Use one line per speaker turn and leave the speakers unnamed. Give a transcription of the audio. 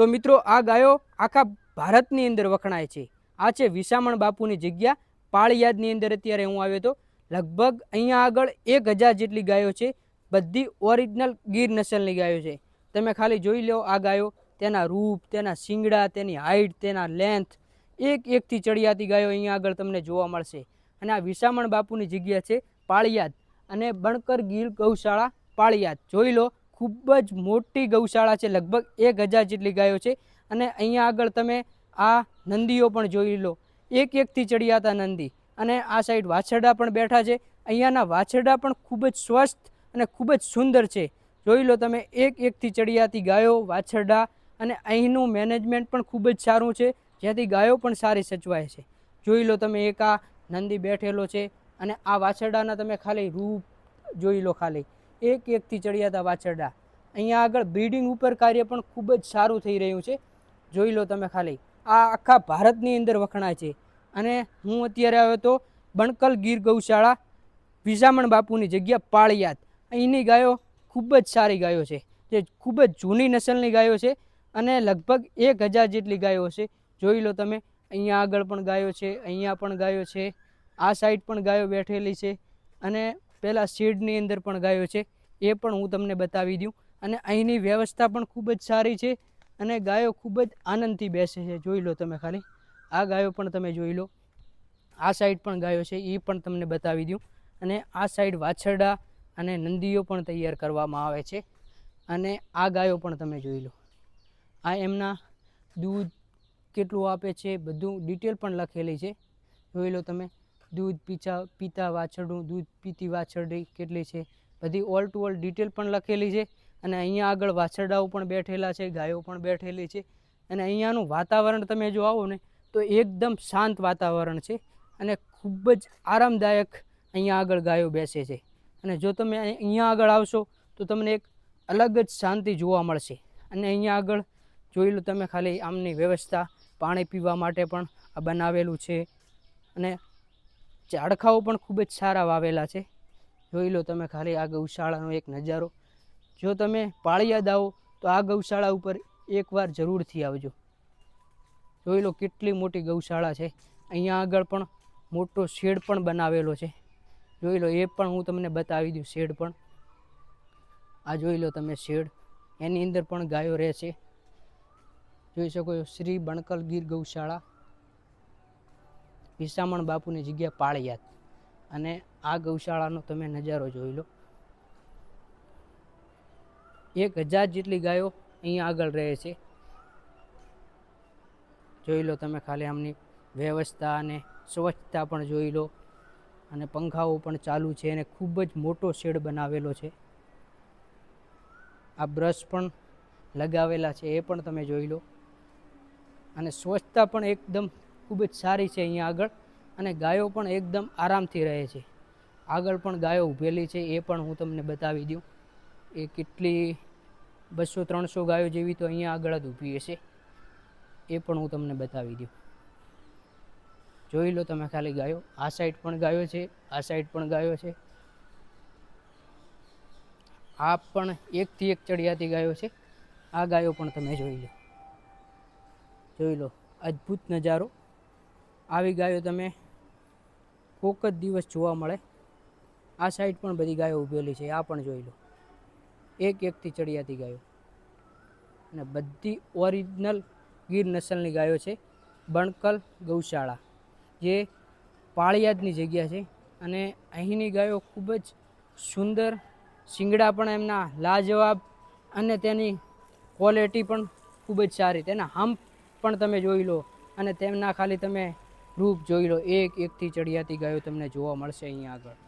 તો મિત્રો આ ગાયો આખા ભારતની અંદર વખણાય છે। આ છે વિસામણ બાપુની જગ્યા પાળિયાદની અંદર અત્યારે હું આવ્યો તો। લગભગ અહીંયા આગળ 1000 જેટલી ગાયો છે, બધી ઓરિજિનલ ગીર નસલની ગાયો છે। તમે ખાલી જોઈ લો આ ગાયો, તેના રૂપ, તેના શિંગડા, તેની હાઇટ, તેના લેન્થ, એક એકથી ચડિયાતી ગાયો અહીંયા આગળ તમને જોવા મળશે। અને આ વિસામણ બાપુની જગ્યા છે પાળિયાદ અને બણકર ગીર ગૌશાળા પાળિયાદ। જોઈ લો ખૂબ જ મોટી ગૌશાળા છે, લગભગ 1000 જેટલી ગાયો છે। અને અહીંયા આગળ તમે આ નંદીઓ પણ જોઈ લો, એક એકથી ચડિયાતા નંદી। અને આ સાઈડ વાછરડા પણ બેઠા છે। અહીંયાના વાછરડા પણ ખૂબ જ સ્વસ્થ અને ખૂબ જ સુંદર છે। જોઈ લો તમે એક એકથી ચડિયાતી ગાયો, વાછરડા, અને અહીંનું મેનેજમેન્ટ પણ ખૂબ જ સારું છે, જેથી ગાયો પણ સારી સચવાય છે। જોઈ લો તમે એક આ નંદી બેઠેલો છે અને આ વાછરડાના તમે ખાલી રૂપ જોઈ લો, ખાલી એક એકથી ચડિયાતા વાછરડા। અહીંયા આગળ બ્રીડિંગ ઉપર કાર્ય પણ ખૂબ જ સારું થઈ રહ્યું છે। જોઈ લો તમે ખાલી, આ આખા ભારતની અંદર વખણાય છે। અને હું અત્યારે આવ્યો તો બણકલ ગીર ગૌશાળા વિસામણ બાપુની જગ્યા પાળિયાદ। અહીંની ગાયો ખૂબ જ સારી ગાયો છે, જે ખૂબ જ જૂની નસલની ગાયો છે અને લગભગ 1000 જેટલી ગાયો છે। જોઈ લો તમે, અહીંયા આગળ પણ ગાયો છે, અહીંયા પણ ગાયો છે, આ સાઈડ પણ ગાયો બેઠેલી છે, અને પેલા શેડની અંદર પણ ગાયો છે, એ પણ હું તમને બતાવી દઉં। અને અહીંની વ્યવસ્થા પણ ખૂબ જ સારી છે અને ગાયો ખૂબ જ આનંદથી બેસે છે। જોઈ લો તમે ખાલી, આ ગાયો પણ તમે જોઈ લો, આ સાઈડ પણ ગાયો છે, એ પણ તમને બતાવી દઉં। અને આ સાઈડ વાછરડા અને નંદીઓ પણ તૈયાર કરવામાં આવે છે। અને આ ગાયો પણ તમે જોઈ લો, આ એમના દૂધ કેટલું આપે છે બધું ડિટેલ પણ લખેલી છે। જોઈ લો તમે, દૂધ પીતા વાછરડું, દૂધ પીતી વાછરડી કેટલી છે, બધી ઓલ ટુ ઓલ ડિટેલ પણ લખેલી છે। અને અહીંયા આગળ વાછરડાઓ પણ બેઠેલા છે, ગાયો પણ બેઠેલી છે। અને અહીંયાનું વાતાવરણ તમે જો આવો ને તો એકદમ શાંત વાતાવરણ છે અને ખૂબ જ આરામદાયક અહીંયા આગળ ગાયો બેસે છે। અને જો તમે અહીંયા આગળ આવશો તો તમને એક અલગ જ શાંતિ જોવા મળશે। અને અહીંયા આગળ જોઈ લો તમે ખાલી, આમની વ્યવસ્થા પાણી પીવા માટે પણ આ બનાવેલું છે, અને ઝાડખાઓ પણ ખૂબ જ સારા વાવેલા છે। જોઈ લો તમે ખાલી આ ગૌશાળાનો એક નજારો। જો તમે પાળિયાદ આવો તો આ ગૌશાળા ઉપર એકવાર જરૂરથી આવજો। જોઈ લો કેટલી મોટી ગૌશાળા છે। અહીંયા આગળ પણ મોટો શેડ પણ બનાવેલો છે, જોઈ લો, એ પણ હું તમને બતાવી દઉં શેડ પણ। આ જોઈ લો તમે શેડ, એની અંદર પણ ગાયો રહે છે। જોઈ શકો છો, શ્રી બણકલ ગીર ગૌશાળા વિસામણ બાપુની જગ્યા પાળિયાદ। અને આ ગૌશાળાનો તમે નજારો જોઈ લો, 1000 જેટલી ગાયો અહીંયા આગળ રહે છે। જોઈ લો તમે ખાલી આમની વ્યવસ્થા અને સ્વચ્છતા પણ જોઈ લો। અને પંખાઓ પણ ચાલુ છે અને ખૂબ જ મોટો શેડ બનાવેલો છે। આ બ્રશ પણ લગાવેલા છે, એ પણ તમે જોઈ લો। અને સ્વચ્છતા પણ એકદમ ખૂબ જ સારી છે અહીંયા આગળ, અને ગાયો પણ એકદમ આરામથી રહે છે। આગળ પણ ગાયો ઊભેલી છે, એ પણ હું તમને બતાવી દઉં। એ કેટલી 200-300 ગાયો જેવી તો અહીંયા આગળ જ ઊભી હશે, એ પણ હું તમને બતાવી દઉં। જોઈ લો તમે ખાલી ગાયો, આ સાઈડ પણ ગાયો છે, આ સાઈડ પણ ગાયો છે। આ પણ એકથી એક ચડિયાતી ગાયો છે, આ ગાયો પણ તમે જોઈ લો। જોઈ લો અદ્ભુત નજારો, આવી ગાયો તમે કોક જ દિવસ જોવા મળે। આ સાઈડ પણ બધી ગાયો ઊભેલી છે, આ પણ જોઈ લો, એક એકથી ચડિયાતી ગાયો, અને બધી ઓરિજિનલ ગીર નસલની ગાયો છે। બણકલ ગૌશાળા જે પાળિયાદની જગ્યા છે, અને અહીંની ગાયો ખૂબ જ સુંદર, શિંગડા પણ એમના લાજવાબ, અને તેની ક્વોલિટી પણ ખૂબ જ સારી। તેના હંપ પણ તમે જોઈ લો, અને તેમના ખાલી તમે રૂપ જોઈ લો, એક એકથી ચડિયાતી ગાયો તમને જોવા મળશે અહીંયા આગળ।